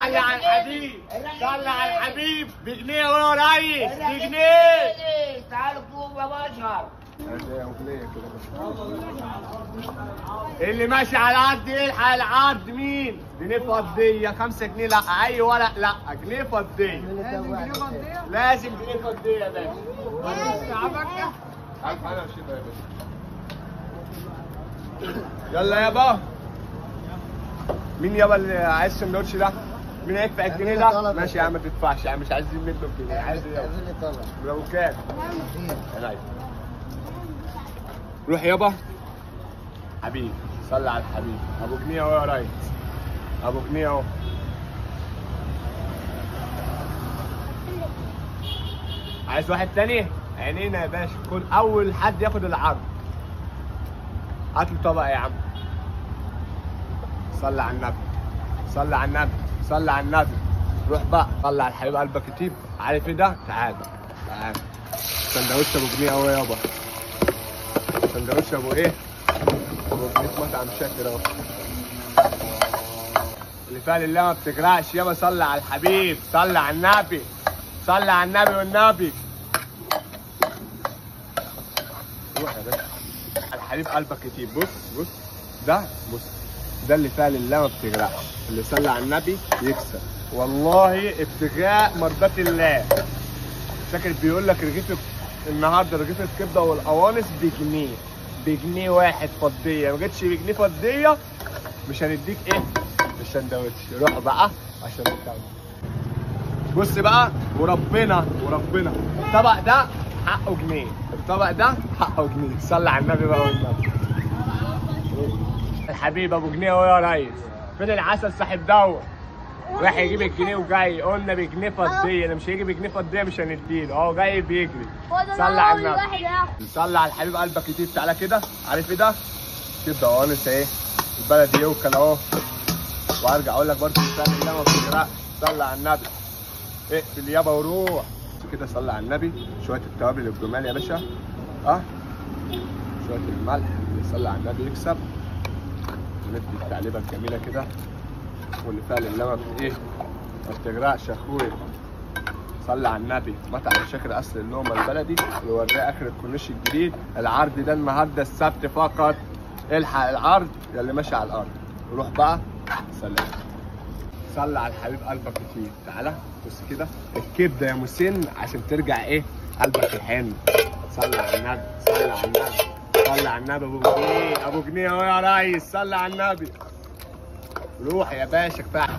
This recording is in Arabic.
صلي على الحبيب، صلي على الحبيب. بجنيه يا ريس، بجنيه. تعالوا فوق يا بشر. اللي ماشي على العرض يلحق العرض. مين؟ جنيه فضيه. 5 جنيه لا، اي ورق لا، جنيه فضيه. لازم جنيه فضيه يا باشا. يلا يابا. مين يابا اللي عايز السندوتش ده؟ مين هيدفع الجنيه ده؟ ماشي يا عم ما تدفعش يا عم، مش عايزين منه الجنيه. عايز ايه يابا؟ ابو كام؟ روح يابا حبيبي. صلي على الحبيب. ابو جنيه اهو يا ريس، ابو جنيه اهو. عايز واحد تاني؟ عينينا يا باشا. كل اول حد ياخد العرض. هات له طبق يا عم. صلي على النبي، صلي على النبي، صلي على النبي. روح بقى صلي على الحبيب قلبك يطيب. عارف ايه ده؟ تعال تعال. سندوتش ابو جنيه اهو يابا. سندوتش ابو ايه؟ ابو جنيه في مطعم شاكر اهو. اللي فعل الله ما بتجرأش يابا. صلي على الحبيب، صلي على النبي، صلي على النبي والنبي. روح يا باشا. الحبيب قلبك يطيب. بص بص ده، بص ده اللي فعل الله ما بتجرأش. اللي صلى على النبي يكسب والله. ابتغاء مرضات الله. فاكر بيقول لك رغيف النهارده، رغيف الكبده والقوانص بجنيه، بجنيه واحد فضيه. ما جتش بجنيه فضيه مش هنديك ايه؟ السندوتش. روح بقى عشان تاخد. بص بقى وربنا وربنا، الطبق ده حقه جنيه، الطبق ده حقه جنيه. صلي على النبي بقى والنبي. الحبيب ابو جنيه اهو يا ريس. فين العسل صاحب دوت؟ راح يجيب الجنيه وجاي. قلنا بجنيه فضيه، اللي مش هيجي بجنيه فضيه مش هنديله. اهو جاي بيجري. صلي على النبي، صلي على الحبيب قلبك يطيب. تعالى كده. عارف ايه ده؟ كبده قوانص اهي، البلد يوكل اهو. وارجع اقول لك برضه بسم الله ما بتجرأش. صلي على النبي. اقفل يابا وروح كده. صلي على النبي. شويه التوابل الجمال يا باشا. شويه الملح. اللي صلي على النبي يكسب. وندي التقليبه الجميله كده. واللي فعل الله ما بتجرأش يا اخويا. صلي على النبي. مطعم شاكر اصل اللقمه البلدي اللي وراه اخر الكورنيش الجديد. العرض ده النهارده السبت فقط. الحق العرض يا اللي ماشي على الارض. روح بقى. سلام. صلي على الحبيب قلبك يطيب. تعالى بص كده الكبده يا مسن عشان ترجع ايه؟ قلبك يحن. صلي على النبي، صلي على النبي، صلي على النبي. ابو جنيه، ابو جنيه اهو يا ريس. صلي على النبي. روح يا باشا كفايه.